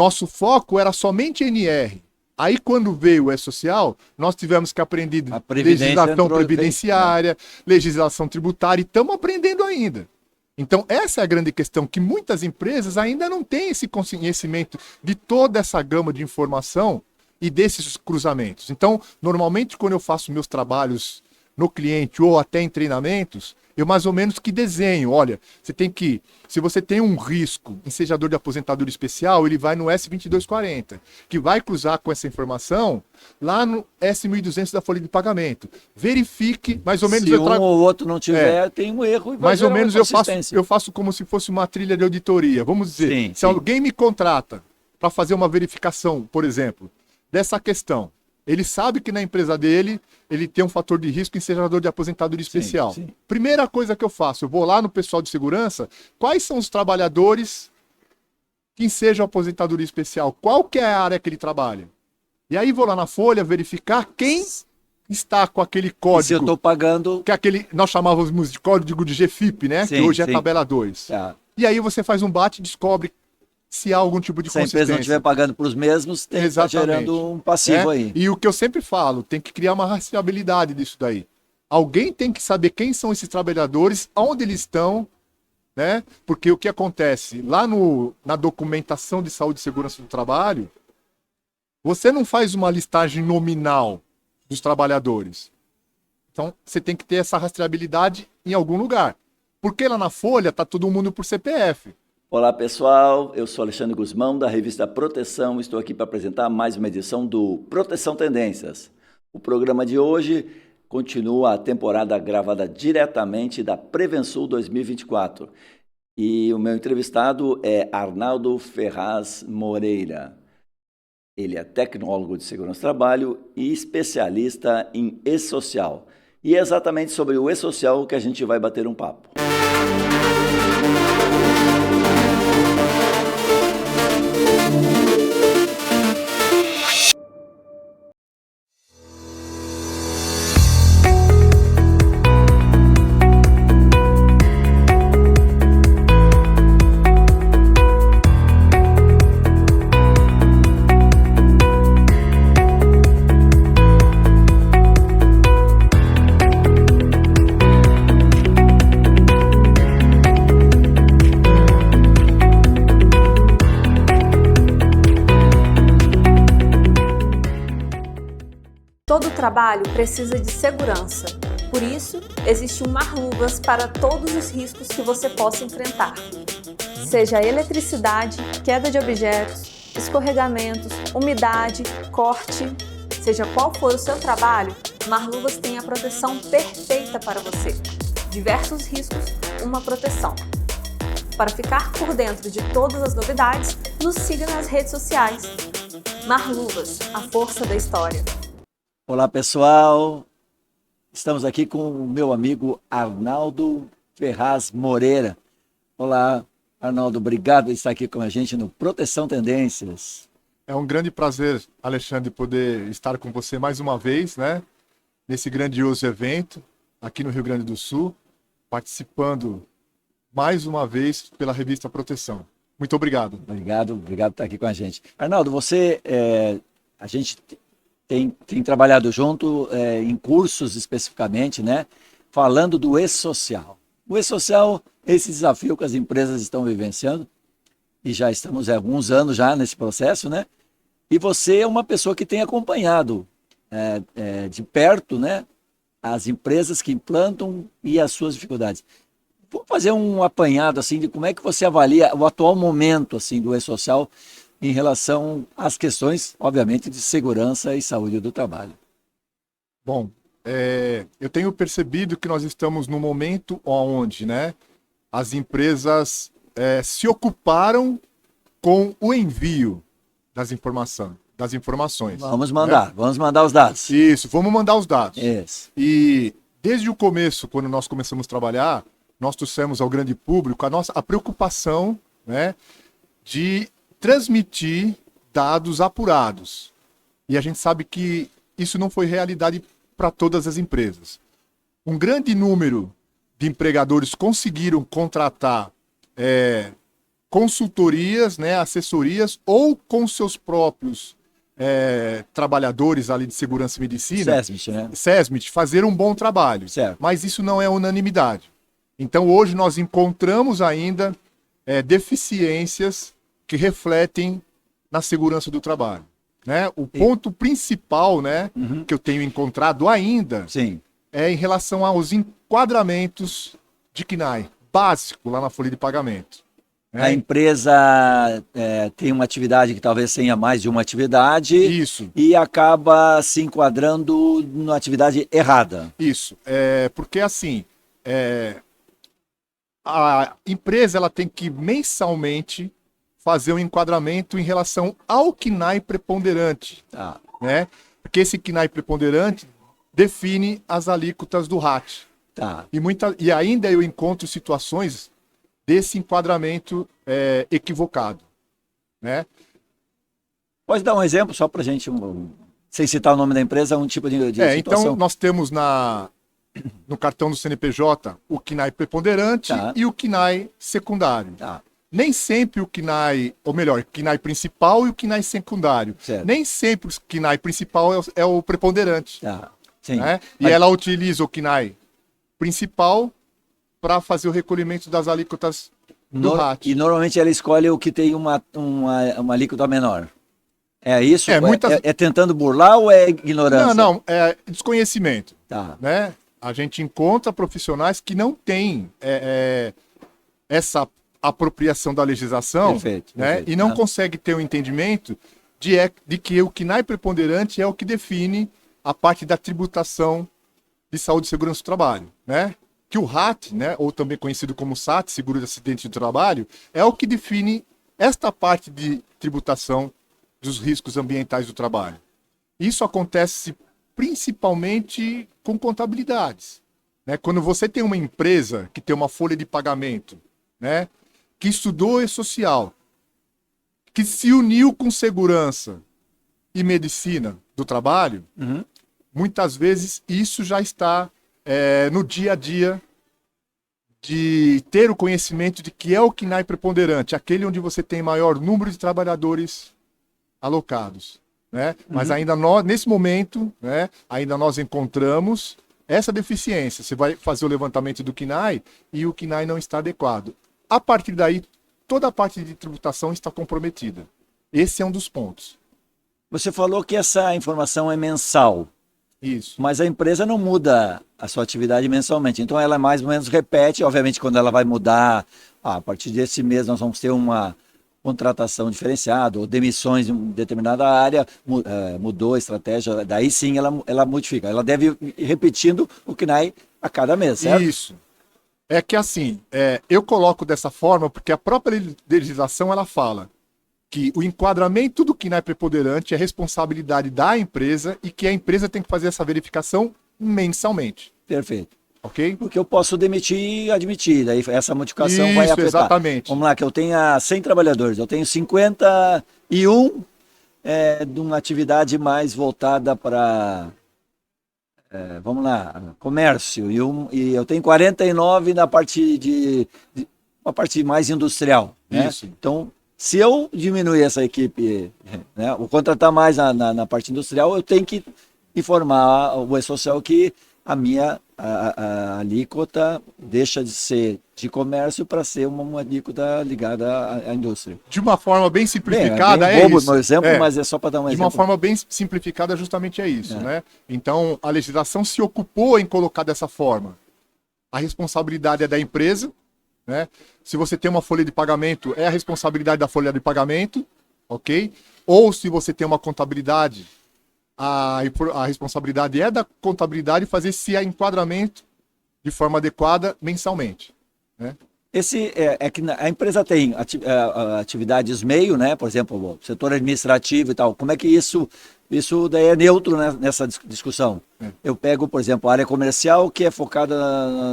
Nosso foco era somente NR. Aí, quando veio o E-Social, nós tivemos que aprender legislação previdenciária, legislação tributária, e estamos aprendendo ainda. Então, essa é a grande questão, que muitas empresas ainda não têm esse conhecimento de toda essa gama de informação e desses cruzamentos. Então, normalmente, quando eu faço meus trabalhos no cliente ou até em treinamentos, eu mais ou menos que desenho. Olha, você tem que, se você tem um risco ensejador de aposentadoria especial, ele vai no S2240, que vai cruzar com essa informação lá no S1200 da folha de pagamento. Verifique, mais ou menos... Se um ou outro não tiver, tem um erro e vai mais ou menos eu faço como se fosse uma trilha de auditoria. Vamos dizer, se alguém me contrata para fazer uma verificação, por exemplo, dessa questão, ele sabe que na empresa dele, ele tem um fator de risco ensejador de aposentadoria especial. Sim. Primeira coisa que eu faço, eu vou lá no pessoal de segurança, quais são os trabalhadores que ensejam aposentadoria especial? Qual que é a área que ele trabalha? E aí vou lá na folha verificar quem está com aquele código. E se eu estou pagando... Que é aquele, nós chamávamos de código de GFIP, né? Sim, que hoje é tabela 2. Tá. E aí você faz um bate e descobre se há algum tipo de consistência. Se a empresa não estiver pagando para os mesmos, tem que estar gerando um passivo aí. E o que eu sempre falo, tem que criar uma rastreabilidade disso daí. Alguém tem que saber quem são esses trabalhadores, onde eles estão, né? Porque o que acontece? Lá na documentação de saúde e segurança do trabalho, você não faz uma listagem nominal dos trabalhadores. Então, você tem que ter essa rastreabilidade em algum lugar. Porque lá na folha está todo mundo por CPF. Olá pessoal, eu sou Alexandre Guzmão da revista Proteção, estou aqui para apresentar mais uma edição do Proteção Tendências. O programa de hoje continua a temporada gravada diretamente da Prevensul 2024 e o meu entrevistado é Arnaldo Ferraz Moreira. Ele é tecnólogo de segurança do trabalho e especialista em E-Social. E é exatamente sobre o E-Social que a gente vai bater um papo. Todo trabalho precisa de segurança. Por isso, existe um Marluvas para todos os riscos que você possa enfrentar. Seja eletricidade, queda de objetos, escorregamentos, umidade, corte, seja qual for o seu trabalho, Marluvas tem a proteção perfeita para você. Diversos riscos, uma proteção. Para ficar por dentro de todas as novidades, nos siga nas redes sociais. Marluvas, a força da história. Olá pessoal, estamos aqui com o meu amigo Arnaldo Ferraz Moreira. Olá Arnaldo, obrigado por estar aqui com a gente no Proteção Tendências. É um grande prazer, Alexandre, poder estar com você mais uma vez, né? Nesse grandioso evento aqui no Rio Grande do Sul, participando mais uma vez pela revista Proteção. Muito obrigado. Obrigado por estar aqui com a gente. Arnaldo, a gente tem trabalhado junto em cursos especificamente, né? Falando do E-Social. O E-Social, esse desafio que as empresas estão vivenciando, e já estamos há alguns anos já nesse processo, né? E você é uma pessoa que tem acompanhado de perto, né? As empresas que implantam e as suas dificuldades. Vou fazer um apanhado assim de como é que você avalia o atual momento assim do E-Social em relação às questões, obviamente, de segurança e saúde do trabalho. Bom, eu tenho percebido que nós estamos num momento onde, né, as empresas se ocuparam com o envio das informações. Vamos mandar os dados. Isso, vamos mandar os dados. Isso. E desde o começo, quando nós começamos a trabalhar, nós trouxemos ao grande público a preocupação, né, de transmitir dados apurados. E a gente sabe que isso não foi realidade para todas as empresas. Um grande número de empregadores conseguiram contratar consultorias, né, assessorias, ou com seus próprios trabalhadores ali de segurança e medicina, SESMIT, né? SESMIT, fazer um bom trabalho. Certo. Mas isso não é unanimidade. Então, hoje nós encontramos ainda deficiências que refletem na segurança do trabalho. Né? O ponto principal, né, que eu tenho encontrado ainda Sim. é em relação aos enquadramentos de CNAE, básico lá na folha de pagamento. Né? A empresa tem uma atividade que talvez tenha mais de uma atividade. Isso. E acaba se enquadrando na atividade errada. Isso. Porque assim, a empresa ela tem que mensalmente fazer um enquadramento em relação ao CNAE preponderante. Tá. Né? Porque esse CNAE preponderante define as alíquotas do RAT. Tá. E ainda eu encontro situações desse enquadramento equivocado. Né? Pode dar um exemplo só para a gente, sem citar o nome da empresa, um tipo de situação? Então nós temos no cartão do CNPJ o CNAE preponderante, tá, e o CNAE secundário. Tá. Nem sempre o CNAE, ou melhor, o CNAE principal e o CNAE secundário. Certo. Nem sempre o CNAE principal é o preponderante. Tá. Sim. Né? E ela utiliza o CNAE principal para fazer o recolhimento das alíquotas do RAT. E normalmente ela escolhe o que tem uma alíquota menor. É isso? É tentando burlar ou é ignorância? Não, é desconhecimento. Tá. Né? A gente encontra profissionais que não têm essa apropriação da legislação, perfeito, né? Perfeito. E não consegue ter um entendimento de que o CNAE preponderante é o que define a parte da tributação de saúde e segurança do trabalho, né? Que o RAT, né, ou também conhecido como SAT, seguro de acidente de trabalho, é o que define esta parte de tributação dos riscos ambientais do trabalho. Isso acontece principalmente com contabilidades, né? Quando você tem uma empresa que tem uma folha de pagamento, né, que estudou e-social, que se uniu com segurança e medicina do trabalho, muitas vezes isso já está no dia a dia de ter o conhecimento de que é o CNAE preponderante, aquele onde você tem maior número de trabalhadores alocados. Né? Mas ainda nesse momento, né, ainda nós encontramos essa deficiência. Você vai fazer o levantamento do CNAE e o CNAE não está adequado. A partir daí, toda a parte de tributação está comprometida. Esse é um dos pontos. Você falou que essa informação é mensal. Isso. Mas a empresa não muda a sua atividade mensalmente. Então ela mais ou menos repete, obviamente quando ela vai mudar, a partir desse mês nós vamos ter uma contratação diferenciada ou demissões em determinada área, mudou a estratégia, daí sim ela modifica. Ela deve ir repetindo o CNAE a cada mês, certo? Isso. É que assim, eu coloco dessa forma porque a própria legislação ela fala que o enquadramento do CNAE preponderante é responsabilidade da empresa e que a empresa tem que fazer essa verificação mensalmente. Perfeito. Ok? Porque eu posso demitir e admitir, daí essa modificação vai afetar. Exatamente. Vamos lá, que eu tenha 100 trabalhadores, eu tenho 51 de uma atividade mais voltada para, vamos lá, comércio, e eu tenho 49 na parte uma parte mais industrial. Né? Isso. Então, se eu diminuir essa equipe, né, ou contratar mais na parte industrial, eu tenho que informar o E-Social que a minha alíquota deixa de ser de comércio para ser uma alíquota ligada à indústria. De uma forma bem simplificada, bem bobo, isso. No exemplo, mas é só para dar um exemplo. De uma forma bem simplificada, justamente é isso. Né? Então, a legislação se ocupou em colocar dessa forma. A responsabilidade é da empresa. Né? Se você tem uma folha de pagamento, é a responsabilidade da folha de pagamento, ok? Ou se você tem uma contabilidade, a responsabilidade é da contabilidade fazer esse enquadramento de forma adequada mensalmente. Né? Que a empresa tem atividades meio, né? Por exemplo, o setor administrativo e tal. Como é que isso daí é neutro, né, nessa discussão? Eu pego, por exemplo, a área comercial, que é focada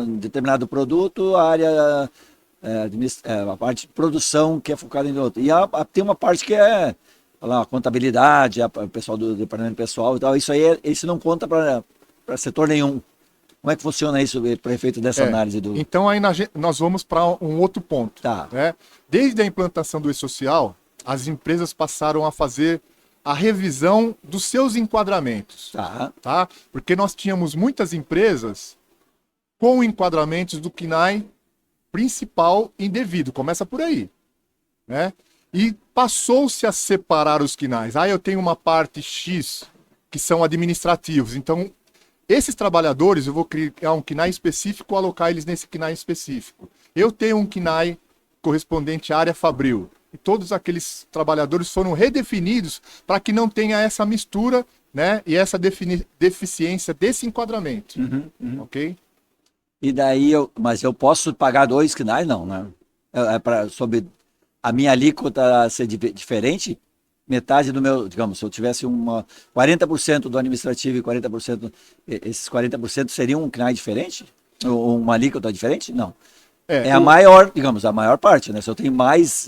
em determinado produto, a área a parte de produção, que é focada em outro. E tem uma parte que é a contabilidade, o pessoal do departamento pessoal e tal. Isso aí isso não conta para setor nenhum. Como é que funciona isso para efeito dessa análise do... Então aí nós vamos para um outro ponto. Tá. Né? Desde a implantação do e-social, as empresas passaram a fazer a revisão dos seus enquadramentos. Tá? Porque nós tínhamos muitas empresas com enquadramentos do CNAE principal indevido. Começa por aí. Né? E passou-se a separar os CNAEs. Eu tenho uma parte X que são administrativos. Então, esses trabalhadores, eu vou criar um CNAE específico, alocar eles nesse CNAE específico. Eu tenho um CNAE correspondente à área fabril. E todos aqueles trabalhadores foram redefinidos para que não tenha essa mistura, né? E essa deficiência desse enquadramento. Ok? E daí, mas eu posso pagar 2 CNAEs? Não, né? Sobre a minha alíquota ser diferente? Metade do meu, digamos, se eu tivesse 40% do administrativo e 40%, esses 40% seriam um CNAE diferente? Ou uma alíquota diferente? Não. A maior, digamos, a maior parte, né? Se eu tenho mais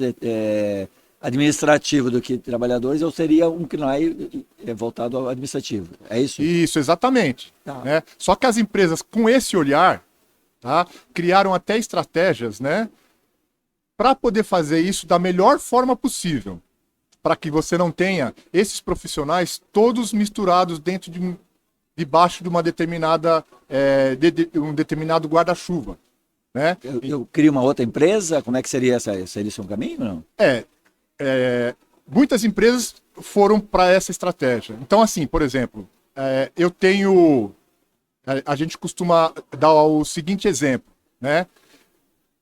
administrativo do que trabalhadores, eu seria um CNAE voltado ao administrativo. É isso? Isso, exatamente. Né? Só que as empresas, com esse olhar, tá, criaram até estratégias, né, para poder fazer isso da melhor forma possível. Para que você não tenha esses profissionais todos misturados dentro debaixo de uma determinada, um determinado guarda-chuva. Né? Eu crio uma outra empresa? Como é que seria esse um caminho? Não? Muitas empresas foram para essa estratégia. Então, assim, por exemplo, eu tenho... A gente costuma dar o seguinte exemplo, né?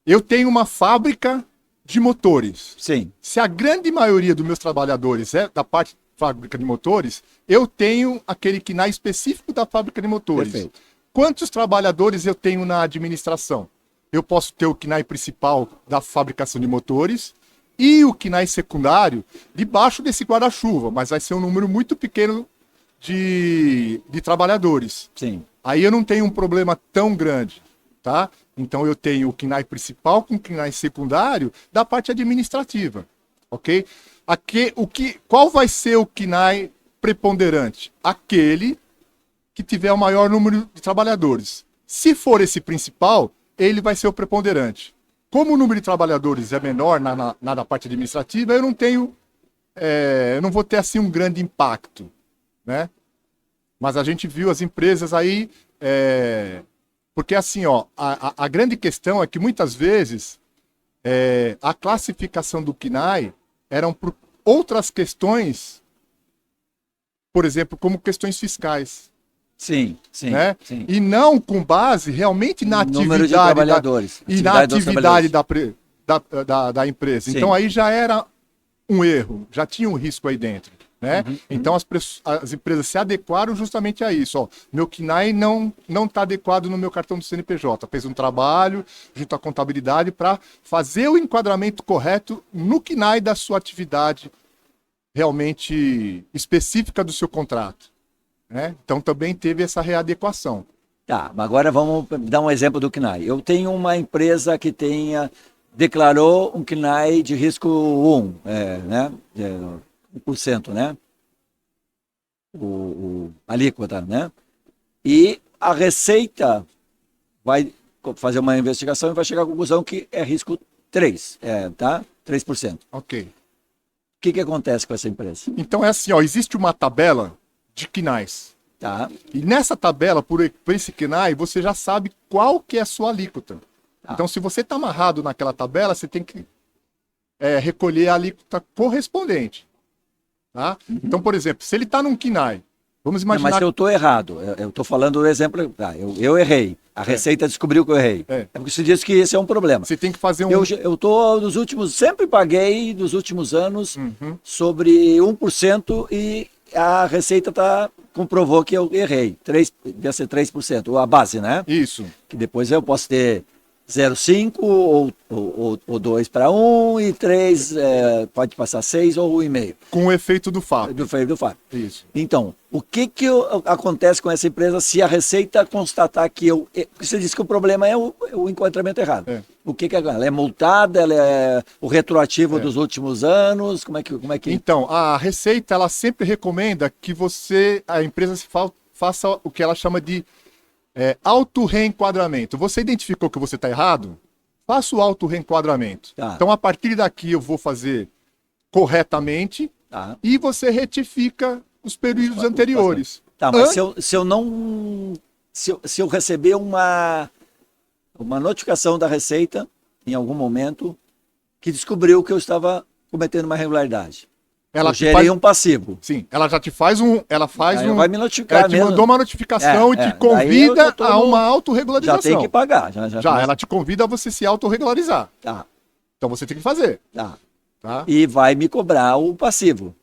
Eu tenho uma fábrica de motores. Sim. Se a grande maioria dos meus trabalhadores é da parte de fábrica de motores, eu tenho aquele CNAE específico da fábrica de motores. Perfeito. Quantos trabalhadores eu tenho na administração? Eu posso ter o CNAE principal da fabricação de motores e o CNAE secundário debaixo desse guarda-chuva, mas vai ser um número muito pequeno de trabalhadores. Sim. Aí eu não tenho um problema tão grande, tá? Então eu tenho o CNAE principal com o CNAE secundário da parte administrativa, ok? Qual vai ser o CNAE preponderante? Aquele que tiver o maior número de trabalhadores. Se for esse principal, ele vai ser o preponderante. Como o número de trabalhadores é menor na da parte administrativa, eu não tenho, eu não vou ter assim um grande impacto, né? Mas a gente viu as empresas aí, porque assim, a grande questão é que muitas vezes a classificação do CNAE eram por outras questões, por exemplo, como questões fiscais. Sim. E não com base realmente na número atividade de trabalhadores. E na atividade da empresa. Sim. Então aí já era um erro, já tinha um risco aí dentro. Né? Então as empresas se adequaram justamente a isso. Meu CNAE não está adequado no meu cartão do CNPJ. Fez um trabalho junto à contabilidade para fazer o enquadramento correto no CNAE da sua atividade realmente específica do seu contrato. Né? Então também teve essa readequação. Tá, mas agora vamos dar um exemplo do CNAE. Eu tenho uma empresa que declarou um CNAE de risco 1, né? 1%, né? A alíquota, né? E a Receita vai fazer uma investigação e vai chegar à conclusão que é risco 3, tá? 3%. Ok. O que acontece com essa empresa? Então é assim, existe uma tabela de CNAEs. Tá. E nessa tabela, por esse CNAE, você já sabe qual que é a sua alíquota. Tá. Então, se você está amarrado naquela tabela, você tem que recolher a alíquota correspondente. Tá? Então, por exemplo, se ele está num CNAE, vamos imaginar... Mas se eu estou errado, eu estou falando do exemplo... eu errei. A Receita descobriu que eu errei. Porque você disse que esse é um problema. Você tem que fazer um... Eu estou nos últimos... Sempre paguei nos últimos anos sobre 1% e a Receita comprovou que eu errei. Devia ser 3%, a base, né? Isso. Que depois eu posso ter 0,5 ou 2 para 1 e 3 pode passar 6 ou 1,5. Com o efeito do FAP. Do efeito do FAP. Isso. Então, o que acontece com essa empresa se a Receita constatar que você disse que o problema é o enquadramento errado. O que ela é multada? Ela é o retroativo dos últimos anos? Como é que... Então, a Receita, ela sempre recomenda que a empresa faça o que ela chama de auto-reenquadramento. Você identificou que você está errado? Faça o auto-reenquadramento. Tá. Então, a partir daqui, eu vou fazer corretamente e você retifica os períodos anteriores. Tá, mas se eu receber uma notificação da Receita, em algum momento, que descobriu que eu estava cometendo uma irregularidade. Eu gerei um passivo. Sim, ela já te faz vai me notificar ela te mandou uma notificação e te convida a uma autorregularização. Já tem que pagar. Ela te convida a você se autorregularizar. Tá. Então você tem que fazer. Tá. Tá? E vai me cobrar o passivo.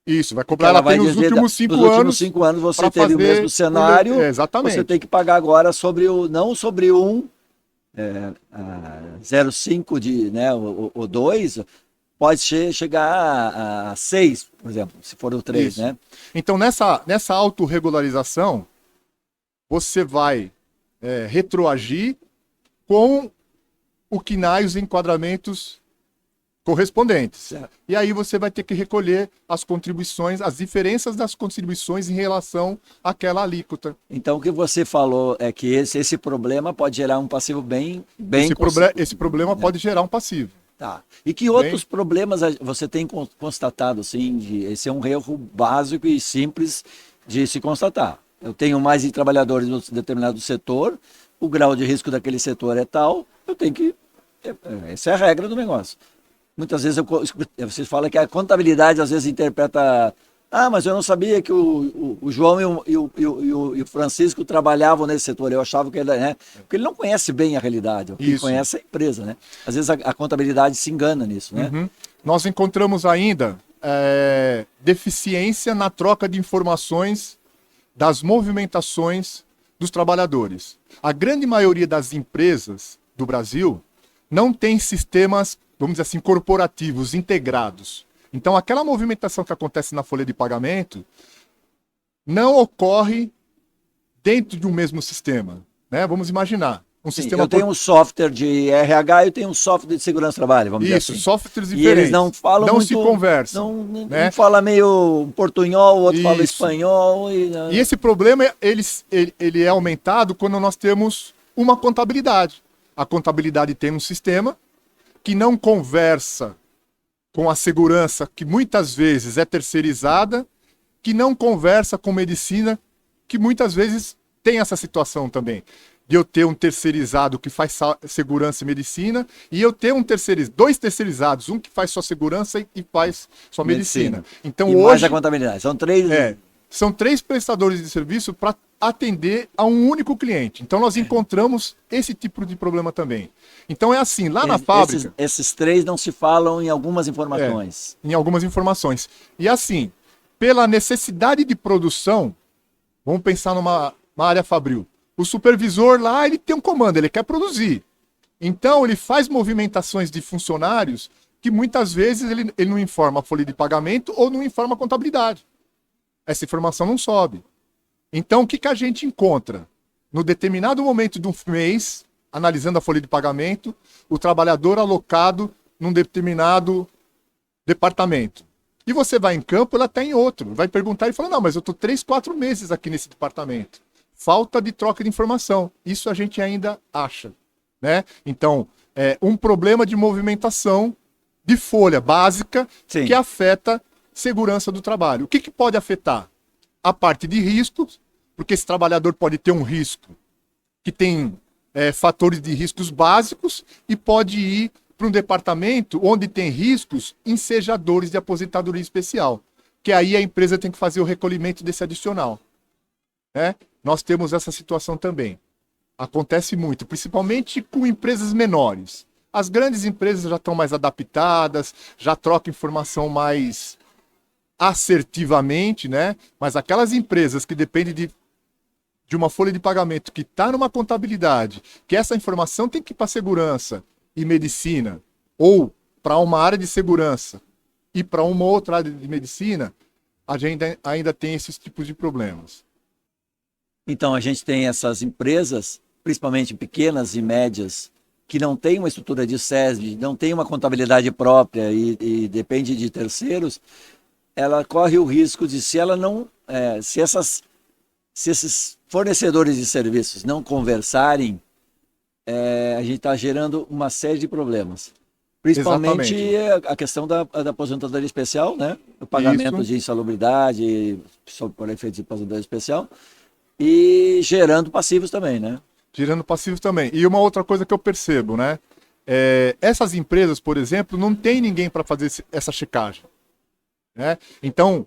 Isso, vai cobrar. Ela tem nos últimos 5 anos. Nos últimos 5 anos você teve o mesmo cenário. Exatamente. Você tem que pagar agora não sobre 0,5 de, né, o 2, pode chegar a 6, por exemplo, se for o 3, né? Então, nessa autorregularização, você vai retroagir com o KNAI, os enquadramentos correspondentes. Certo. E aí você vai ter que recolher as contribuições, as diferenças das contribuições em relação àquela alíquota. Então, o que você falou é que esse problema pode gerar um passivo bem esse problema pode gerar um passivo. Tá. E que outros problemas você tem constatado, assim, esse é um erro básico e simples de se constatar. Eu tenho mais de trabalhadores em determinado setor, o grau de risco daquele setor é tal, eu tenho que... Essa é a regra do negócio. Muitas vezes você fala que a contabilidade às vezes interpreta... mas eu não sabia que o João e o Francisco trabalhavam nesse setor. Eu achava que ele... Né? Porque ele não conhece bem a realidade. O que conhece é a empresa, né? Às vezes a contabilidade se engana nisso, né? Uhum. Nós encontramos ainda deficiência na troca de informações das movimentações dos trabalhadores. A grande maioria das empresas do Brasil não tem sistemas, vamos dizer assim, corporativos integrados. Então, aquela movimentação que acontece na folha de pagamento não ocorre dentro de um mesmo sistema, né? Vamos imaginar. Eu tenho um software de RH e eu tenho um software de segurança do trabalho, vamos dizer assim. Isso, softwares diferentes. E eles não falam não muito, se conversam. Um fala meio portunhol, o outro fala espanhol. E esse problema, ele é aumentado quando nós temos uma contabilidade. A contabilidade tem um sistema que não conversa com a segurança, que muitas vezes é terceirizada, que não conversa com medicina, que muitas vezes tem essa situação também. De eu ter um terceirizado que faz segurança e medicina, e eu ter dois terceirizados, um que faz só segurança e faz só medicina. Então, e hoje, mais a contabilidade. São três... São 3 prestadores de serviço para atender a um único cliente. Então, nós encontramos esse tipo de problema também. Então, é assim, lá na fábrica... Esses 3 não se falam em algumas informações. Em algumas informações. E assim, pela necessidade de produção, vamos pensar numa área fabril. O supervisor lá, ele tem um comando, ele quer produzir. Então, ele faz movimentações de funcionários que muitas vezes ele não informa a folha de pagamento ou não informa a contabilidade. Essa informação não sobe. Então, o que a gente encontra? No determinado momento de um mês, analisando a folha de pagamento, o trabalhador alocado num determinado departamento. E você vai em campo, ela está em outro. Vai perguntar e fala, não, mas eu estou 3, 4 meses aqui nesse departamento. Falta de troca de informação. Isso a gente ainda acha, né? Então, um problema de movimentação de folha básica que afeta segurança do trabalho. O que pode afetar? A parte de riscos, porque esse trabalhador pode ter um risco que tem fatores de riscos básicos e pode ir para um departamento onde tem riscos ensejadores de aposentadoria especial, que aí a empresa tem que fazer o recolhimento desse adicional, né? Nós temos essa situação também. Acontece muito, principalmente com empresas menores. As grandes empresas já estão mais adaptadas, já trocam informação mais assertivamente, né? Mas aquelas empresas que dependem de uma folha de pagamento que está numa contabilidade, que essa informação tem que ir para segurança e medicina, ou para uma área de segurança e para uma outra área de medicina, a gente ainda tem esses tipos de problemas. Então, a gente tem essas empresas, principalmente pequenas e médias, que não têm uma estrutura de SESB, não tem uma contabilidade própria e depende de terceiros, ela corre o risco de, se ela não, se essas se esses fornecedores de serviços não conversarem, a gente está gerando uma série de problemas. Principalmente a questão da aposentadoria especial, né? O pagamento de insalubridade por efeito de aposentadoria especial e gerando passivos também, né? Gerando passivos também. E uma outra coisa que eu percebo, né? Essas empresas, por exemplo, não tem ninguém para fazer essa checagem, né? Então,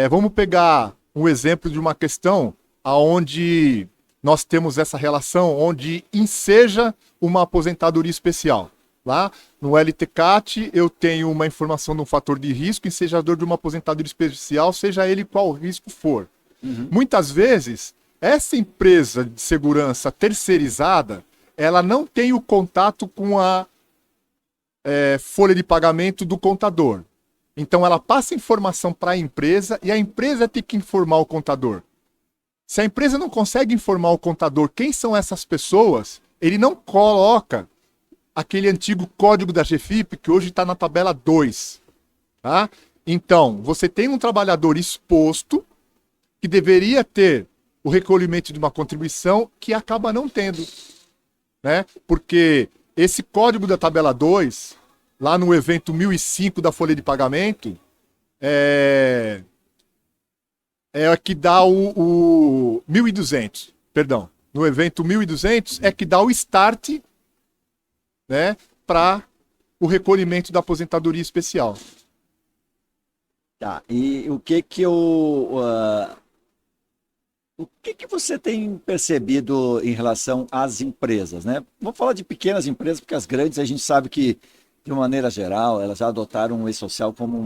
vamos pegar um exemplo de uma questão onde nós temos essa relação, onde enseja uma aposentadoria especial. Lá no LTCAT eu tenho uma informação de um fator de risco ensejador de uma aposentadoria especial, seja ele qual o risco for. Muitas vezes, essa empresa de segurança terceirizada, ela não tem o contato com a folha de pagamento do contador. Então ela passa informação para a empresa e a empresa tem que informar o contador. Se a empresa não consegue informar o contador quem são essas pessoas, ele não coloca aquele antigo código da GFIP, que hoje está na tabela 2. Tá? Então, você tem um trabalhador exposto, que deveria ter o recolhimento de uma contribuição, que acaba não tendo. Né? Porque esse código da tabela 2, lá no evento 1005 da folha de pagamento, é que dá o 1.200, perdão. No evento 1.200 é que dá o start, né, para o recolhimento da aposentadoria especial. Tá, e o que você tem percebido em relação às empresas, né? Vamos falar de pequenas empresas, porque as grandes a gente sabe que, de uma maneira geral, elas já adotaram o e-social como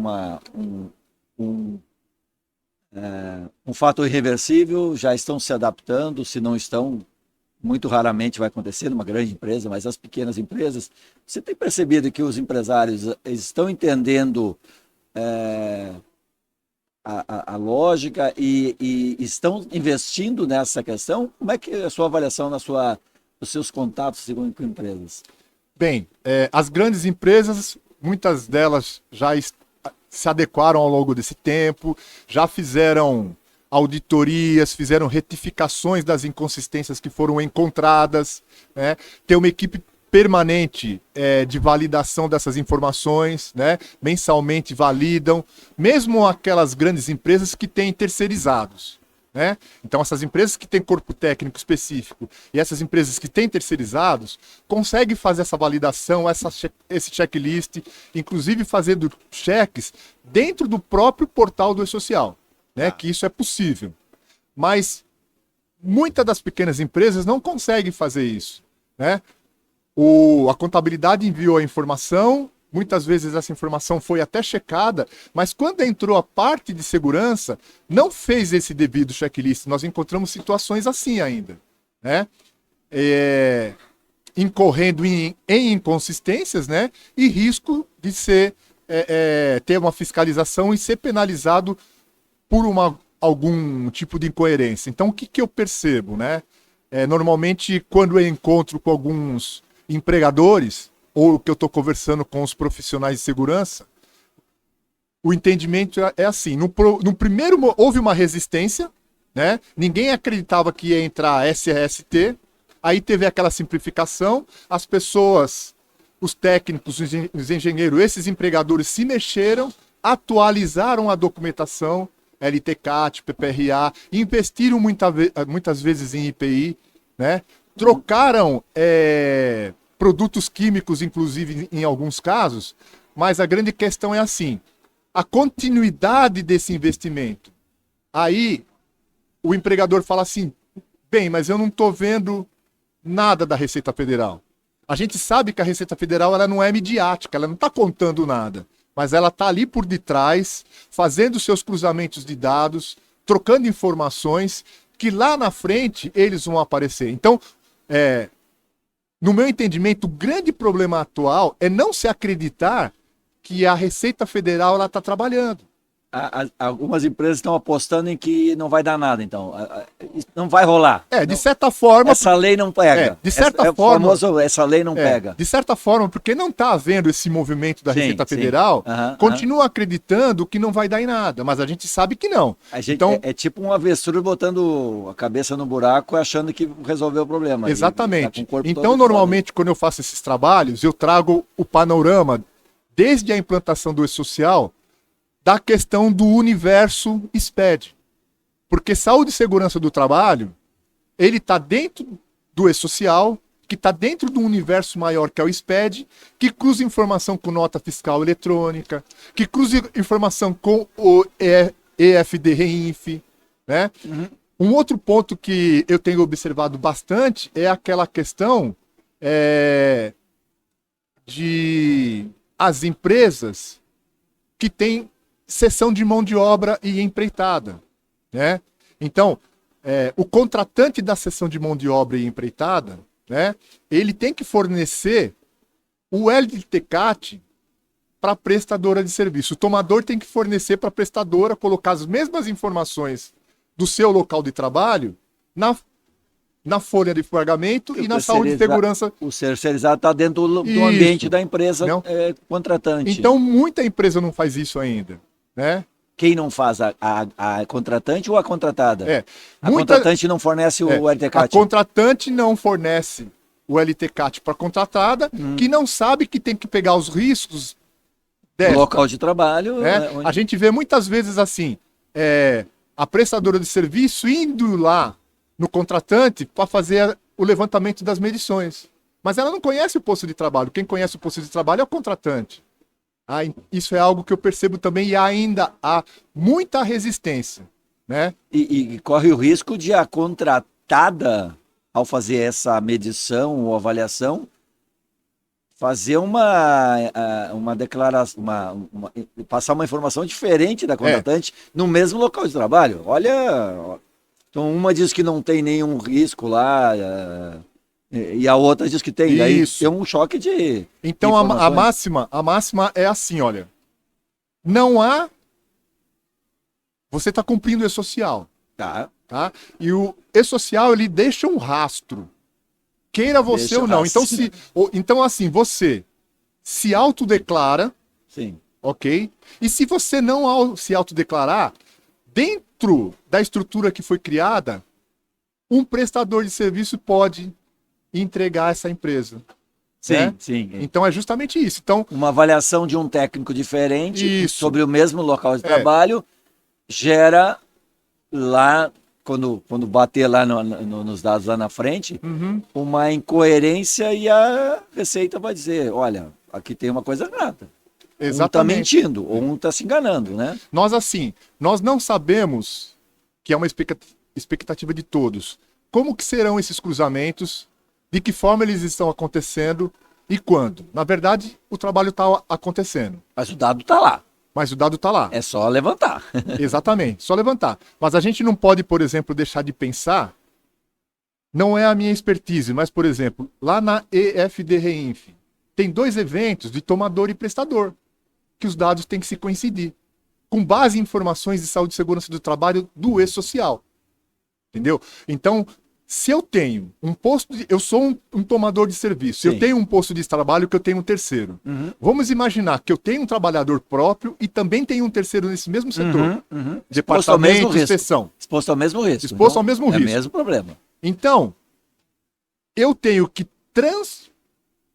um fato irreversível, já estão se adaptando, se não estão, muito raramente vai acontecer numa grande empresa, mas as pequenas empresas, você tem percebido que os empresários estão entendendo a lógica e estão investindo nessa questão? Como é que é a sua avaliação nos seus contatos com empresas? Bem, as grandes empresas, muitas delas já se adequaram ao longo desse tempo, já fizeram auditorias, fizeram retificações das inconsistências que foram encontradas, né? Tem uma equipe permanente de validação dessas informações, né? Mensalmente validam, mesmo aquelas grandes empresas que têm terceirizados. Né? Então essas empresas que têm corpo técnico específico e essas empresas que têm terceirizados conseguem fazer essa validação, esse checklist, inclusive fazendo cheques dentro do próprio portal do e-social, né? Que isso é possível. Mas muitas das pequenas empresas não conseguem fazer isso, né? A contabilidade enviou a informação, muitas vezes essa informação foi até checada, mas quando entrou a parte de segurança, não fez esse devido checklist. Nós encontramos situações assim ainda, né? Incorrendo em inconsistências, né? E risco de ter uma fiscalização e ser penalizado por algum tipo de incoerência. Então, o que eu percebo, né? Normalmente, quando eu encontro com alguns empregadores, ou que eu estou conversando com os profissionais de segurança, o entendimento é assim. No primeiro houve uma resistência, né? Ninguém acreditava que ia entrar SRST, aí teve aquela simplificação, as pessoas, os técnicos, os engenheiros, esses empregadores se mexeram, atualizaram a documentação, LTCAT, PPRA, investiram muitas vezes em IPI, né? Trocaram produtos químicos, inclusive, em alguns casos, mas a grande questão é assim, a continuidade desse investimento. Aí, o empregador fala assim, bem, mas eu não estou vendo nada da Receita Federal. A gente sabe que a Receita Federal ela não é midiática, ela não está contando nada, mas ela está ali por detrás, fazendo seus cruzamentos de dados, trocando informações, que lá na frente eles vão aparecer. Então, no meu entendimento, o grande problema atual é não se acreditar que a Receita Federal está trabalhando. algumas empresas estão apostando em que não vai dar nada, então. Não vai rolar. De certa forma... Essa lei não pega. De certa forma... essa lei não pega. De certa forma, porque não está havendo esse movimento da Receita Federal, continua acreditando que não vai dar em nada, mas a gente sabe que não. Então, é tipo um avestruz botando a cabeça no buraco achando que resolveu o problema. Exatamente. Então, normalmente, quando eu faço esses trabalhos, eu trago o panorama, desde a implantação do E-Social, da questão do universo SPED. Porque saúde e segurança do trabalho, ele está dentro do E-Social, que está dentro do universo maior que é o SPED, que cruza informação com nota fiscal eletrônica, que cruza informação com o EFD-REINF, né? Um outro ponto que eu tenho observado bastante é aquela questão de as empresas que têm cessão de mão de obra e empreitada, né? Então, o contratante da cessão de mão de obra e empreitada, né, ele tem que fornecer o LTCAT para a prestadora de serviço. O tomador tem que fornecer para a prestadora, colocar as mesmas informações do seu local de trabalho na folha de pagamento e na saúde e segurança. O terceirizado está dentro do ambiente da empresa contratante. Então, muita empresa não faz isso ainda, né? Quem não faz? A contratante ou a contratada? A contratante não fornece o LTCAT? A contratante não fornece o LTCAT para a contratada, que não sabe que tem que pegar os riscos do local de trabalho. Onde... A gente vê muitas vezes assim, a prestadora de serviço indo lá no contratante para fazer o levantamento das medições. Mas ela não conhece o posto de trabalho. Quem conhece o posto de trabalho é o contratante. Isso é algo que eu percebo também e ainda há muita resistência, né? E corre o risco de a contratada, ao fazer essa medição ou avaliação, fazer uma declaração, passar uma informação diferente da contratante no mesmo local de trabalho. Olha, então uma diz que não tem nenhum risco lá, e a outra diz que tem. Daí tem um choque de Então a máxima é assim, olha. Não há... Você está cumprindo o E-Social. Tá? E o E-Social, ele deixa um rastro. Queira você ou não. Então, assim, você se autodeclara. Sim. Ok? E se você não se autodeclarar, dentro da estrutura que foi criada, um prestador de serviço pode entregar essa empresa. Sim, né? Sim. Então é justamente isso. Então, uma avaliação de um técnico diferente sobre o mesmo local de trabalho gera lá, quando bater lá nos dados lá na frente, uma incoerência e a Receita vai dizer, olha, aqui tem uma coisa errada. Exatamente. Um está mentindo, ou um está se enganando, né? Nós não sabemos, que é uma expectativa de todos, como que serão esses cruzamentos, de que forma eles estão acontecendo e quando. Na verdade, o trabalho está acontecendo. Mas o dado está lá. É só levantar. Exatamente, só levantar. Mas a gente não pode, por exemplo, deixar de pensar, não é a minha expertise, mas, por exemplo, lá na EFD-REINF, tem 2 eventos de tomador e prestador, que os dados têm que se coincidir, com base em informações de saúde e segurança do trabalho do E-Social. Entendeu? Então, se eu tenho um posto, eu sou um tomador de serviço, eu tenho um posto de trabalho que eu tenho um terceiro. Vamos imaginar que eu tenho um trabalhador próprio e também tenho um terceiro nesse mesmo setor. Departamento, inspeção. Exposto ao mesmo risco. Exposto ao mesmo risco. É o mesmo problema. Então, eu tenho que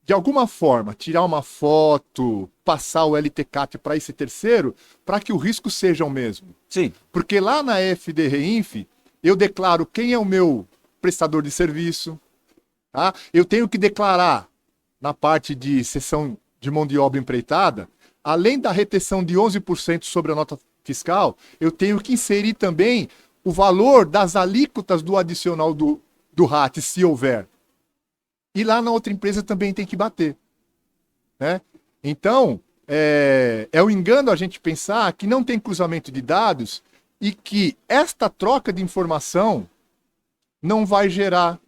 de alguma forma, tirar uma foto, passar o LTCAT para esse terceiro, para que o risco seja o mesmo. Sim. Porque lá na FD-REINF, eu declaro quem é o meu prestador de serviço, tá? Eu tenho que declarar na parte de cessão de mão de obra empreitada, além da retenção de 11% sobre a nota fiscal, eu tenho que inserir também o valor das alíquotas do adicional do RAT, se houver. E lá na outra empresa também tem que bater, né? Então, é um engano a gente pensar que não tem cruzamento de dados e que esta troca de informação não vai gerar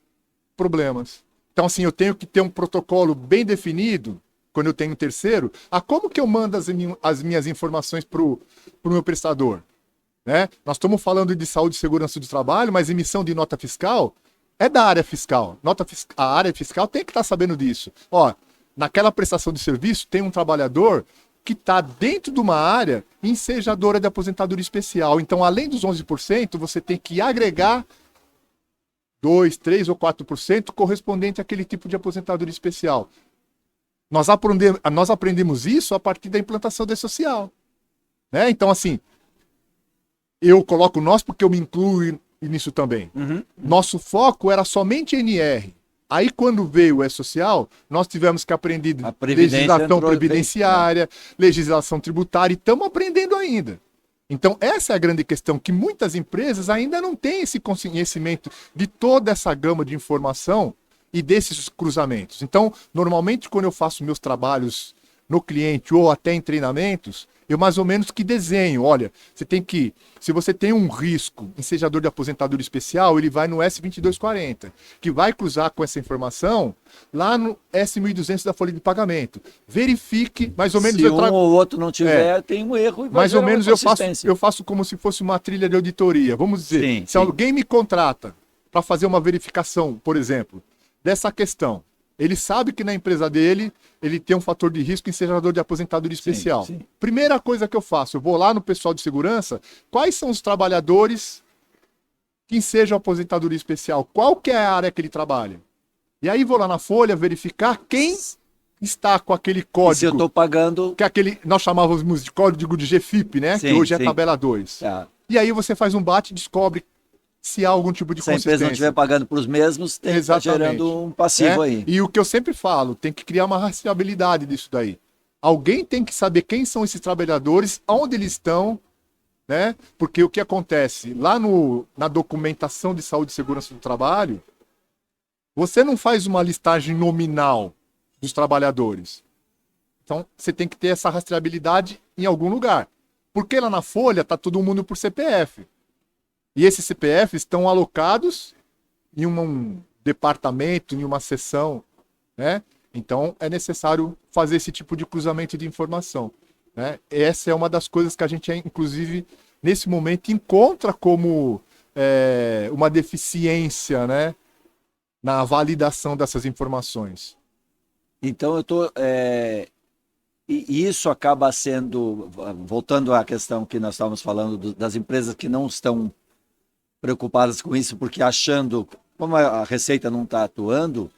problemas. Então, assim, eu tenho que ter um protocolo bem definido, quando eu tenho um terceiro, como que eu mando as minhas informações para o meu prestador? Né? Nós estamos falando de saúde e segurança do trabalho, mas emissão de nota fiscal é da área fiscal. A área fiscal tem que estar sabendo disso. Ó, naquela prestação de serviço tem um trabalhador que está dentro de uma área ensejadora de aposentadoria especial. Então, além dos 11%, você tem que agregar 2, 3 ou 4% correspondente àquele tipo de aposentadoria especial. Nós aprendemos isso a partir da implantação da E-Social. Né? Então, assim, eu coloco nós porque eu me incluo nisso também. Nosso foco era somente NR. Aí, quando veio o E-Social, nós tivemos que aprender legislação previdenciária, legislação tributária, e estamos aprendendo ainda. Então, essa é a grande questão, que muitas empresas ainda não têm esse conhecimento de toda essa gama de informação e desses cruzamentos. Então, normalmente, quando eu faço meus trabalhos no cliente ou até em treinamentos, eu mais ou menos que desenho. Olha, se você tem um risco ensejador de aposentadoria especial, ele vai no S2240, que vai cruzar com essa informação lá no S1200 da folha de pagamento. Verifique, mais ou menos... Se um ou outro não tiver, tem um erro e vai mais ou menos eu faço como se fosse uma trilha de auditoria. Vamos dizer, se alguém me contrata para fazer uma verificação, por exemplo, dessa questão, ele sabe que na empresa dele, ele tem um fator de risco ensejador de aposentadoria especial. Sim. Primeira coisa que eu faço, eu vou lá no pessoal de segurança, quais são os trabalhadores que ensejam aposentadoria especial? Qual que é a área que ele trabalha? E aí vou lá na folha verificar quem está com aquele código. E se eu estou pagando... Que nós chamávamos de código de GFIP, né? Que hoje é tabela 2. Tá. E aí você faz um bate e descobre se há algum tipo de consistência. Se a empresa não estiver pagando para os mesmos, tem que estar gerando um passivo aí. E o que eu sempre falo, tem que criar uma rastreabilidade disso daí. Alguém tem que saber quem são esses trabalhadores, onde eles estão, né? Porque o que acontece? Lá na documentação de saúde e segurança do trabalho, você não faz uma listagem nominal dos trabalhadores. Então, você tem que ter essa rastreabilidade em algum lugar. Porque lá na folha está todo mundo por CPF. E esses CPFs estão alocados em um departamento, em uma seção, né? Então, é necessário fazer esse tipo de cruzamento de informação, né? Essa é uma das coisas que a gente, inclusive, nesse momento, encontra como uma deficiência, né? Na validação dessas informações. Então, e isso acaba sendo, voltando à questão que nós estávamos falando, das empresas que não estão preocupadas com isso, porque achando, como a Receita não está atuando,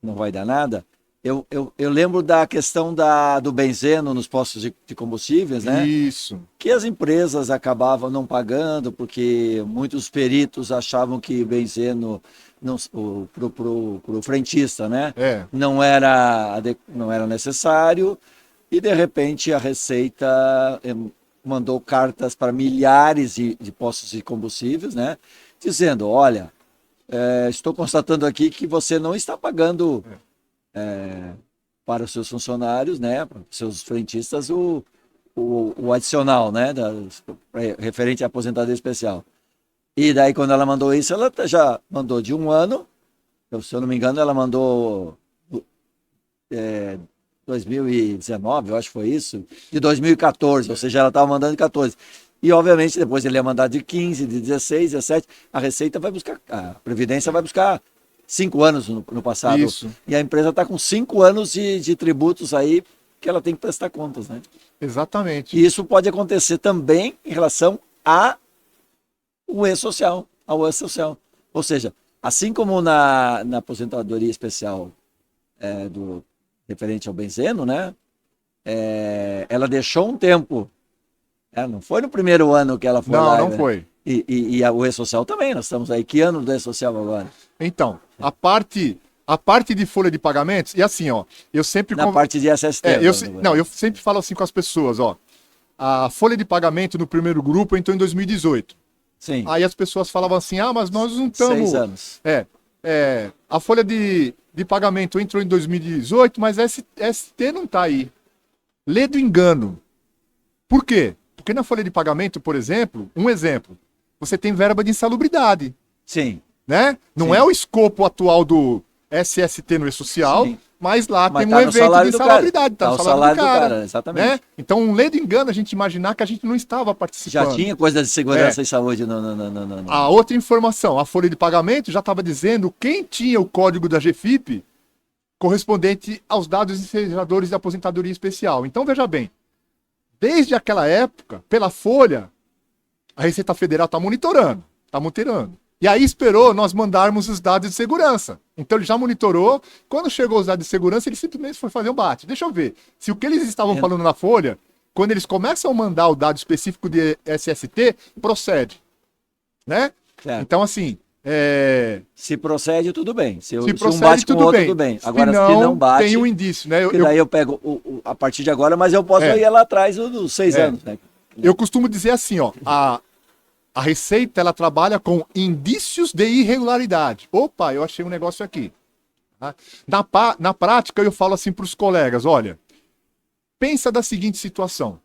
não vai dar nada. Eu lembro da questão do benzeno nos postos de combustíveis, né? Isso. Que as empresas acabavam não pagando, porque muitos peritos achavam que benzeno pro frentista, né? Não era necessário, e de repente a Receita mandou cartas para milhares de postos de combustíveis, né? Dizendo, olha, estou constatando aqui que você não está pagando para os seus funcionários, né? Para os seus frentistas, o adicional, né? Referente à aposentadoria especial. E daí, quando ela mandou isso, ela já mandou de 1 ano, se eu não me engano, ela mandou 2019, eu acho que foi isso, de 2014, ou seja, ela estava mandando de 14. E, obviamente, depois ele ia mandar de 15, de 16, 17, a Receita vai buscar, a Previdência vai buscar 5 anos no passado. Isso. E a empresa está com 5 anos de tributos aí que ela tem que prestar contas, né? Exatamente. E isso pode acontecer também em relação ao E-Social. Ou seja, assim como na aposentadoria especial referente ao benzeno, né? Ela deixou um tempo. Não foi no primeiro ano que ela foi lá. Não né? foi. E o E-Social também, nós estamos aí. Que ano do E-Social agora? Então, a parte de folha de pagamentos, e assim, ó, eu sempre... Na parte de SST. Eu sempre falo assim com as pessoas, ó, a folha de pagamento no primeiro grupo entrou em 2018. Sim. Aí as pessoas falavam assim, mas nós não estamos... 6 anos. A folha de pagamento entrou em 2018, mas ST não está aí. Lê do engano. Por quê? Porque na folha de pagamento, por exemplo, você tem verba de insalubridade. Sim. Né? Não é o escopo atual do SST no E-Social, mas lá Mas tem tá um no evento salário de do insalubridade, cara. tá no salário do cara, exatamente. né? Então, um ledo engano a gente imaginar que a gente não estava participando. Já tinha coisa de segurança e saúde no. A outra informação, a folha de pagamento já estava dizendo quem tinha o código da GFIP correspondente aos dados dos geradores de aposentadoria especial. Então, veja bem, desde aquela época, pela folha, a Receita Federal está monitorando. E aí esperou nós mandarmos os dados de segurança. Então ele já monitorou. Quando chegou os dados de segurança, ele simplesmente foi fazer um bate. Deixa eu ver. Se o que eles estavam falando na folha, quando eles começam a mandar o dado específico de SST, procede. Né? Então, assim... Se procede, tudo bem. Se procede, um bate com o outro, tudo bem. Agora, se não bate... tem um indício, né? Daí eu pego a partir de agora, mas eu posso ir lá atrás dos 6 anos. Né? Eu costumo dizer assim, ó, a Receita, ela trabalha com indícios de irregularidade. Opa, eu achei um negócio aqui. Tá? Na prática, eu falo assim para os colegas, olha, pensa da seguinte situação.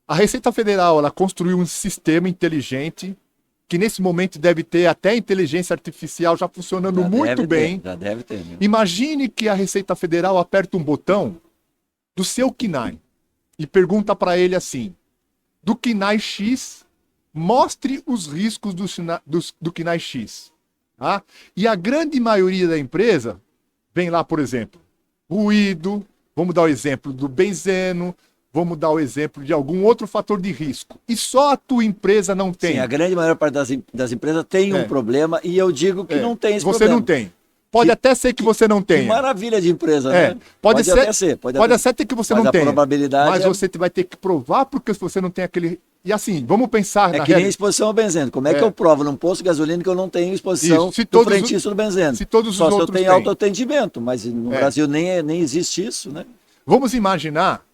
A Receita Federal, ela construiu um sistema inteligente que nesse momento deve ter até inteligência artificial já funcionando muito bem. Já deve ter. Né? Imagine que a Receita Federal aperta um botão do seu KNAI e pergunta para ele assim, do KNAI X, mostre os riscos do KNAI X. Tá? E a grande maioria da empresa vem lá, por exemplo, ruído, vamos dar o exemplo do benzeno, vamos dar o exemplo de algum outro fator de risco. E só a tua empresa não tem. Sim, a grande maior parte das empresas tem um problema e eu digo que não tem esse problema. Você não tem. Pode até ser que você não tenha. Que maravilha de empresa, né? Pode até ser. Pode até ser que você não tenha. Probabilidade mas você vai ter que provar porque você não tem aquele... E assim, vamos pensar na nem exposição ao benzeno. Como é que eu provo num posto de gasolina que eu não tenho exposição do frentista do benzeno? Se todos Só os se outros eu tenho autoatendimento, mas no Brasil nem existe isso, né? Vamos imaginar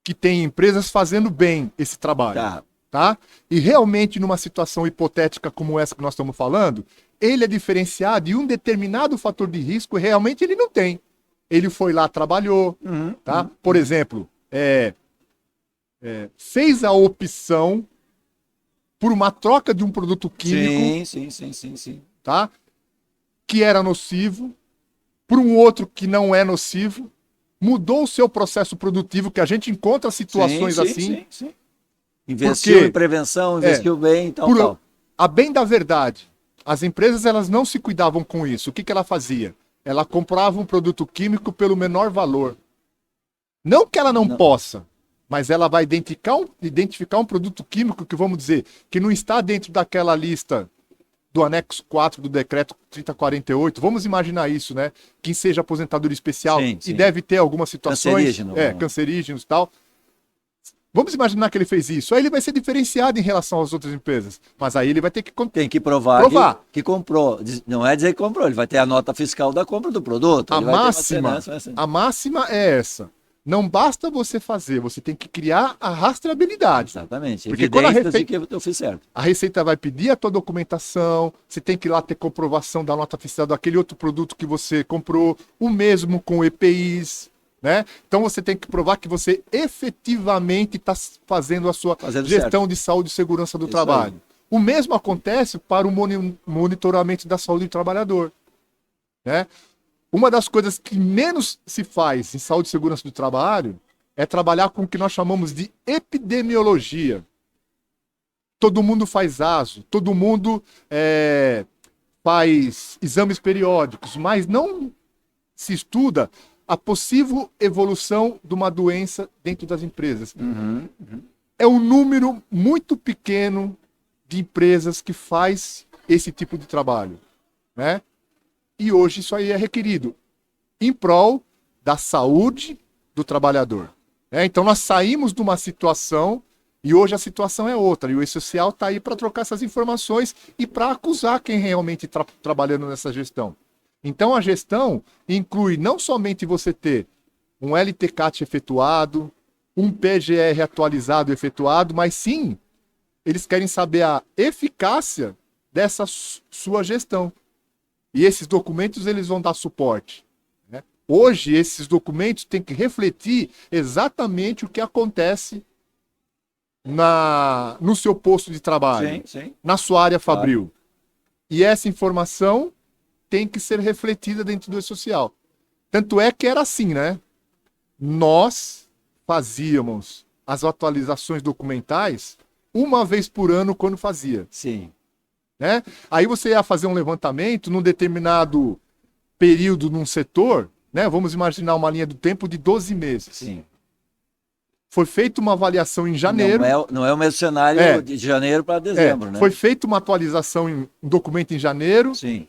que tem empresas fazendo bem esse trabalho. Tá? E realmente, numa situação hipotética como essa que nós estamos falando, ele é diferenciado e um determinado fator de risco realmente ele não tem. Ele foi lá, trabalhou, tá? Por exemplo, fez a opção por uma troca de um produto químico, sim. Tá? Que era nocivo, por um outro que não é nocivo, mudou o seu processo produtivo, que a gente encontra situações assim. Sim. Investiu em prevenção, investiu bem e tal. A bem da verdade, as empresas elas não se cuidavam com isso. O que ela fazia? Ela comprava um produto químico pelo menor valor. Não que ela não possa, mas ela vai identificar um produto químico que, vamos dizer, que não está dentro daquela lista do anexo 4 do decreto 3048. Vamos imaginar isso, né? Quem seja aposentadoria especial e deve ter algumas situações cancerígenos e tal. Vamos imaginar que ele fez isso. Aí ele vai ser diferenciado em relação às outras empresas. Mas aí ele vai ter que... Tem que provar. Que comprou. Não é dizer que comprou. Ele vai ter a nota fiscal da compra do produto. A máxima é essa. Não basta você fazer. Você tem que criar a rastreabilidade. Exatamente. Porque quando de que eu fiz certo. A Receita vai pedir a tua documentação. Você tem que ir lá ter comprovação da nota fiscal daquele outro produto que você comprou. O mesmo com EPIs. Né? Então você tem que provar que você efetivamente está fazendo a sua gestão de saúde e segurança do trabalho. O mesmo acontece para o monitoramento da saúde do trabalhador. Né? Uma das coisas que menos se faz em saúde e segurança do trabalho é trabalhar com o que nós chamamos de epidemiologia. Todo mundo faz ASO, todo mundo faz exames periódicos, mas não se estuda a possível evolução de uma doença dentro das empresas. É um número muito pequeno de empresas que faz esse tipo de trabalho. Né? E hoje isso aí é requerido em prol da saúde do trabalhador. Então nós saímos de uma situação e hoje a situação é outra. E o E-Social está aí para trocar essas informações e para acusar quem realmente está trabalhando nessa gestão. Então a gestão inclui não somente você ter um LTCAT efetuado, um PGR atualizado efetuado, mas sim, eles querem saber a eficácia dessa sua gestão. E esses documentos eles vão dar suporte. Né? Hoje esses documentos têm que refletir exatamente o que acontece no seu posto de trabalho, na sua área fabril. E essa informação tem que ser refletida dentro do E-Social. Tanto é que era assim, né? Nós fazíamos as atualizações documentais uma vez por ano quando fazia. Sim. Né? Aí você ia fazer um levantamento num determinado período num setor, né? Vamos imaginar uma linha do tempo de 12 meses. Sim. Foi feita uma avaliação em janeiro. Não é o mesmo cenário de janeiro para dezembro, né? Foi feita uma atualização em um documento em janeiro. Sim.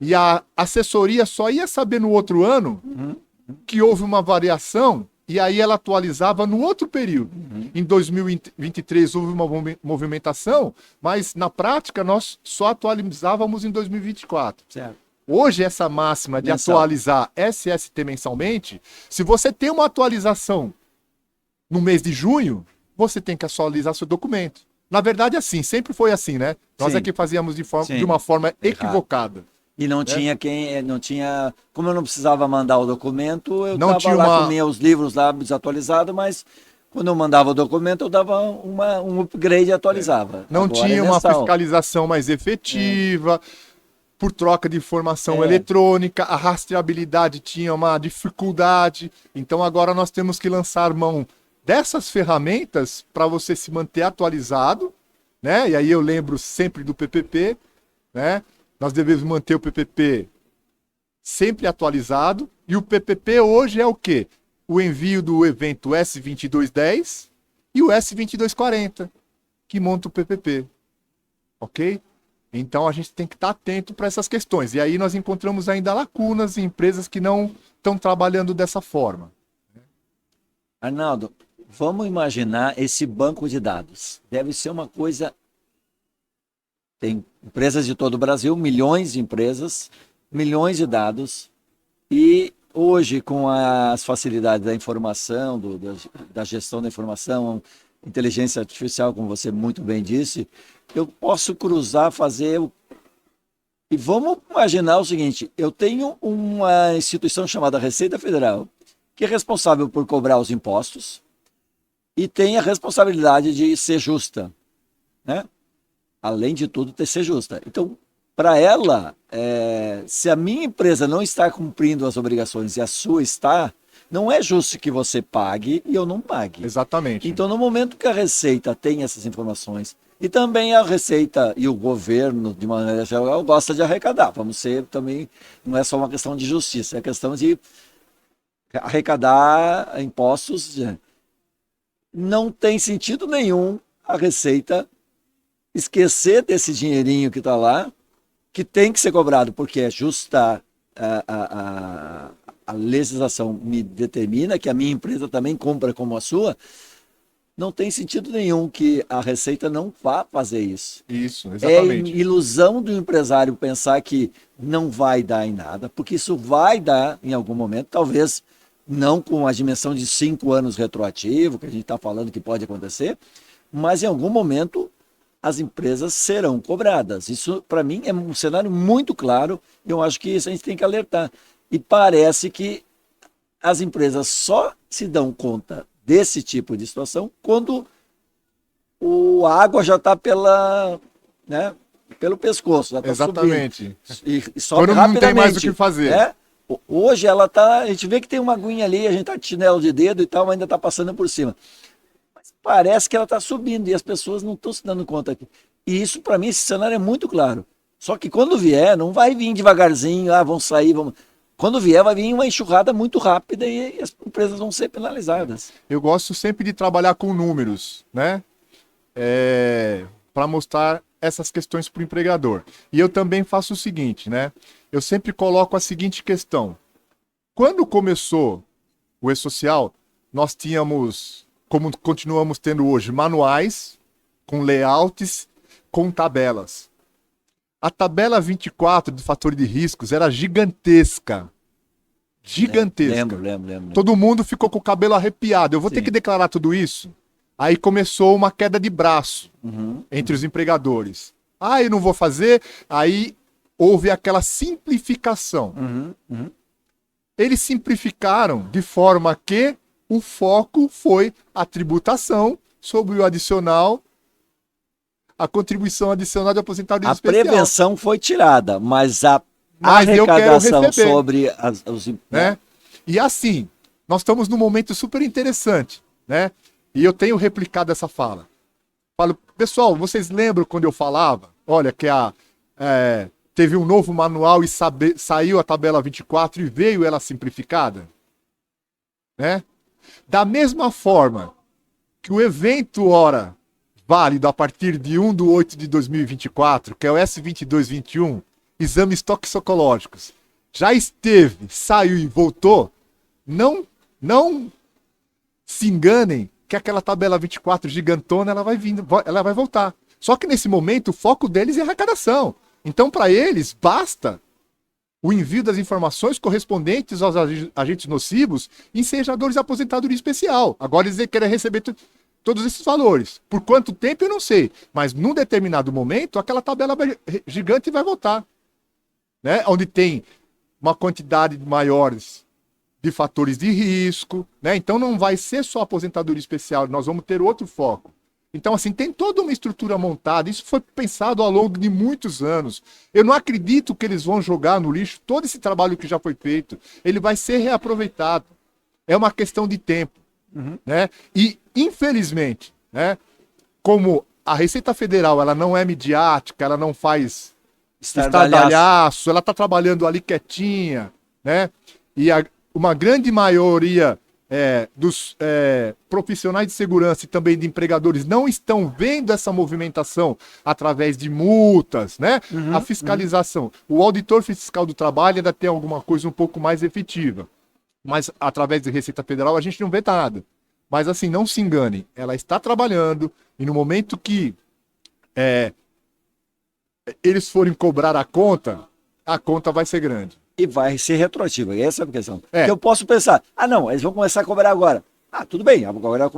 E a assessoria só ia saber no outro ano que houve uma variação e aí ela atualizava no outro período. Em 2023 houve uma movimentação, mas na prática nós só atualizávamos em 2024. Certo. Hoje essa máxima de atualizar SST mensalmente, se você tem uma atualização no mês de junho, você tem que atualizar seu documento. Na verdade, assim, sempre foi assim, né? Nós Sim. é que fazíamos de uma forma equivocada. E não tinha como eu não precisava mandar o documento, eu estava lá com meus livros lá desatualizados, mas quando eu mandava o documento, eu dava um upgrade e atualizava. Não Agora tinha uma fiscalização mais efetiva, por troca de informação eletrônica, a rastreabilidade tinha uma dificuldade. Então agora nós temos que lançar mão dessas ferramentas para você se manter atualizado, né? E aí eu lembro sempre do PPP, né? Nós devemos manter o PPP sempre atualizado. E o PPP hoje é o quê? O envio do evento S2210 e o S2240, que monta o PPP. Ok? Então a gente tem que estar atento para essas questões. E aí nós encontramos ainda lacunas em empresas que não estão trabalhando dessa forma. Arnaldo, vamos imaginar esse banco de dados. Deve ser uma coisa... Tem empresas de todo o Brasil, milhões de empresas, milhões de dados. E hoje, com as facilidades da informação, da gestão da informação, inteligência artificial, como você muito bem disse, eu posso cruzar, fazer... E vamos imaginar o seguinte, eu tenho uma instituição chamada Receita Federal, que é responsável por cobrar os impostos e tem a responsabilidade de ser justa, né? Além de tudo, ter ser justa. Então, para ela, se a minha empresa não está cumprindo as obrigações e a sua está, não é justo que você pague e eu não pague. Exatamente. Então, no momento que a Receita tem essas informações, e também a Receita e o governo, de maneira geral, gosta de arrecadar. Vamos ser também, não é só uma questão de justiça, é questão de arrecadar impostos. Não tem sentido nenhum a Receita esquecer desse dinheirinho que está lá, que tem que ser cobrado, porque é justa, a legislação me determina que a minha empresa também compra como a sua. Não tem sentido nenhum que a Receita não vá fazer isso. Isso, exatamente. É ilusão do empresário pensar que não vai dar em nada, porque isso vai dar em algum momento, talvez não com a dimensão de 5 anos retroativo, que a gente está falando que pode acontecer, mas em algum momento as empresas serão cobradas. Isso, para mim, é um cenário muito claro, e eu acho que isso a gente tem que alertar. E parece que as empresas só se dão conta desse tipo de situação quando a água já está pelo pescoço, já está exatamente. Subindo. E sobe quando rapidamente. Não tem mais o que fazer. Hoje a gente vê que tem uma aguinha ali, a gente está de chinelo de dedo e tal, mas ainda está passando por cima. Parece que ela está subindo e as pessoas não estão se dando conta aqui. E isso, para mim, esse cenário é muito claro. Só que quando vier, não vai vir devagarzinho, vão sair, vamos... Quando vier, vai vir uma enxurrada muito rápida e as empresas vão ser penalizadas. Eu gosto sempre de trabalhar com números, né? Para mostrar essas questões para o empregador. E eu também faço o seguinte, né? Eu sempre coloco a seguinte questão. Quando começou o E-Social, nós tínhamos... como continuamos tendo hoje, manuais, com layouts, com tabelas. A tabela 24 do fator de riscos era gigantesca. Gigantesca. Lembro. Todo mundo ficou com o cabelo arrepiado. Eu vou ter que declarar tudo isso? Aí começou uma queda de braço entre os empregadores. Eu não vou fazer. Aí houve aquela simplificação. Eles simplificaram de forma que o foco foi a tributação sobre o adicional, a contribuição adicional de aposentadoria especial. A prevenção foi tirada, mas mas eu quero receber. Sobre os... Né? E assim, nós estamos num momento super interessante, né? E eu tenho replicado essa fala. Falo, pessoal, vocês lembram quando eu falava? Olha, que teve um novo manual e saiu a tabela 24 e veio ela simplificada? Né? Da mesma forma que o evento hora válido a partir de 1/8/2024, que é o S2221, exames toxicológicos, já esteve, saiu e voltou, não se enganem que aquela tabela 24 gigantona ela vai voltar. Só que nesse momento o foco deles é arrecadação. Então, para eles, basta o envio das informações correspondentes aos agentes nocivos em ensejadores de aposentadoria especial. Agora eles querem receber todos esses valores. Por quanto tempo eu não sei, mas num determinado momento aquela tabela gigante vai voltar, né? Onde tem uma quantidade maiores de fatores de risco, né? Então não vai ser só aposentadoria especial, nós vamos ter outro foco. Então, assim, tem toda uma estrutura montada, isso foi pensado ao longo de muitos anos. Eu não acredito que eles vão jogar no lixo todo esse trabalho que já foi feito. Ele vai ser reaproveitado. É uma questão de tempo. Né? E, infelizmente, né, como a Receita Federal ela não é midiática, ela não faz estardalhaço, ela está trabalhando ali quietinha, né? E uma grande maioria dos profissionais de segurança e também de empregadores não estão vendo essa movimentação através de multas, né? A fiscalização. O auditor fiscal do trabalho ainda tem alguma coisa um pouco mais efetiva. Mas através da Receita Federal a gente não vê nada. Mas assim, não se engane, ela está trabalhando e no momento que eles forem cobrar a conta vai ser grande. E vai ser retroativa, essa é a questão. Porque eu posso pensar, não, eles vão começar a cobrar agora. Tudo bem, agora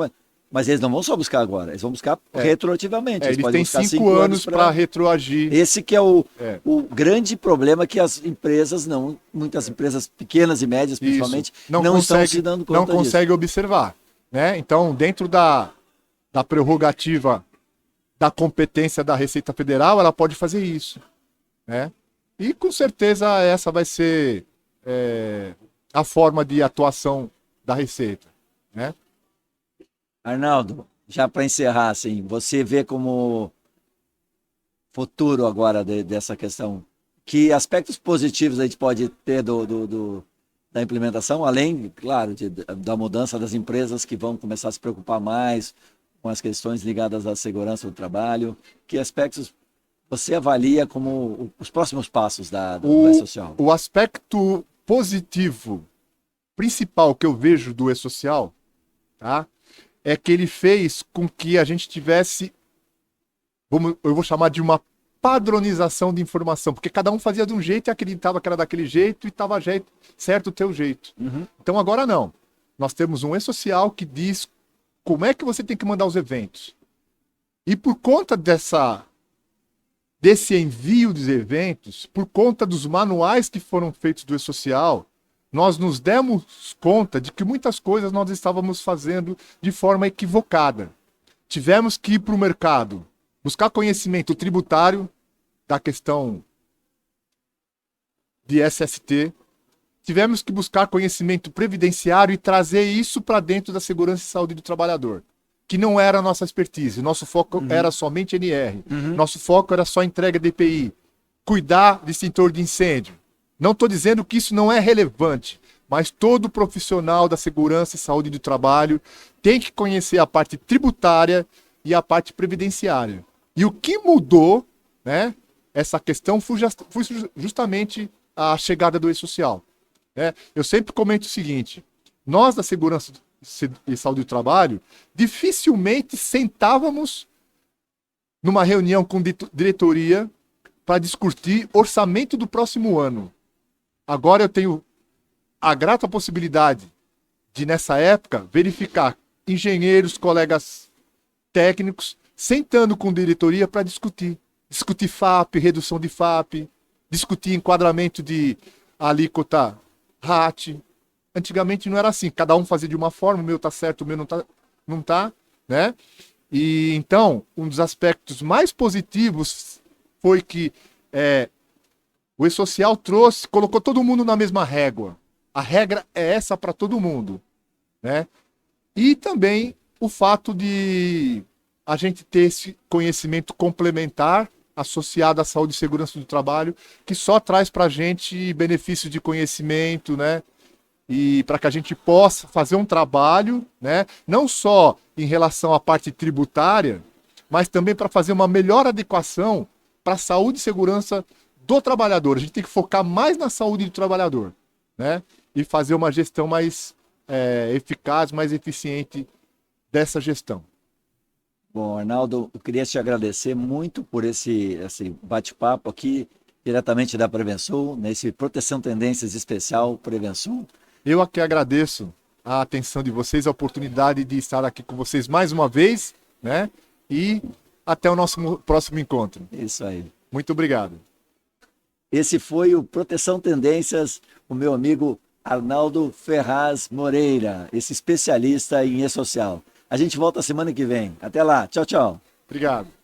mas eles não vão só buscar agora, eles vão buscar retroativamente. Eles têm 5 anos para retroagir. Esse que é o grande problema que as empresas muitas empresas pequenas e médias, principalmente, não estão se dando conta disso. Não conseguem observar. Né? Então, dentro da prerrogativa da competência da Receita Federal, ela pode fazer isso. Né? E com certeza essa vai ser a forma de atuação da Receita. Né? Arnaldo, já para encerrar, assim, você vê como futuro agora dessa questão, que aspectos positivos a gente pode ter da implementação, além, claro, da mudança das empresas que vão começar a se preocupar mais com as questões ligadas à segurança do trabalho, que aspectos você avalia como os próximos passos do E-Social? O aspecto positivo principal que eu vejo do E-Social, tá? É que ele fez com que a gente tivesse, eu vou chamar de uma padronização de informação, porque cada um fazia de um jeito e acreditava que era daquele jeito e estava certo o teu jeito. Então agora não. Nós temos um E-Social que diz como é que você tem que mandar os eventos. E por conta desse envio dos eventos, por conta dos manuais que foram feitos do E-Social, nós nos demos conta de que muitas coisas nós estávamos fazendo de forma equivocada. Tivemos que ir para o mercado, buscar conhecimento tributário da questão de SST, tivemos que buscar conhecimento previdenciário e trazer isso para dentro da segurança e saúde do trabalhador, que não era a nossa expertise. Nosso foco era somente NR. Nosso foco era só entrega de EPI, cuidar de extintor de incêndio. Não estou dizendo que isso não é relevante, mas todo profissional da segurança e saúde do trabalho tem que conhecer a parte tributária e a parte previdenciária. E o que mudou, né, essa questão foi justamente a chegada do E-Social. Né? Eu sempre comento o seguinte, nós da segurança e saúde do trabalho, dificilmente sentávamos numa reunião com diretoria para discutir orçamento do próximo ano. Agora eu tenho a grata possibilidade de, nessa época, verificar engenheiros, colegas técnicos, sentando com diretoria para discutir. Discutir FAP, redução de FAP, discutir enquadramento de alíquota RAT. Antigamente não era assim, cada um fazia de uma forma, o meu tá certo, o meu não tá, né? E então, um dos aspectos mais positivos foi que O E-Social trouxe, colocou todo mundo na mesma régua. A regra é essa para todo mundo, né? E também o fato de a gente ter esse conhecimento complementar associado à saúde e segurança do trabalho, que só traz para a gente benefício de conhecimento, né? E para que a gente possa fazer um trabalho, né? Não só em relação à parte tributária, mas também para fazer uma melhor adequação para a saúde e segurança do trabalhador. A gente tem que focar mais na saúde do trabalhador, né? E fazer uma gestão mais eficaz, mais eficiente dessa gestão. Bom, Arnaldo, eu queria te agradecer muito por esse bate-papo aqui, diretamente da Prevensul, nesse Proteção Tendências Especial Prevensul. Eu aqui agradeço a atenção de vocês, a oportunidade de estar aqui com vocês mais uma vez, né? E até o nosso próximo encontro. Isso aí. Muito obrigado. Esse foi o Proteção Tendências, o meu amigo Arnaldo Ferraz Moreira, esse especialista em E-Social. A gente volta semana que vem. Até lá. Tchau, tchau. Obrigado.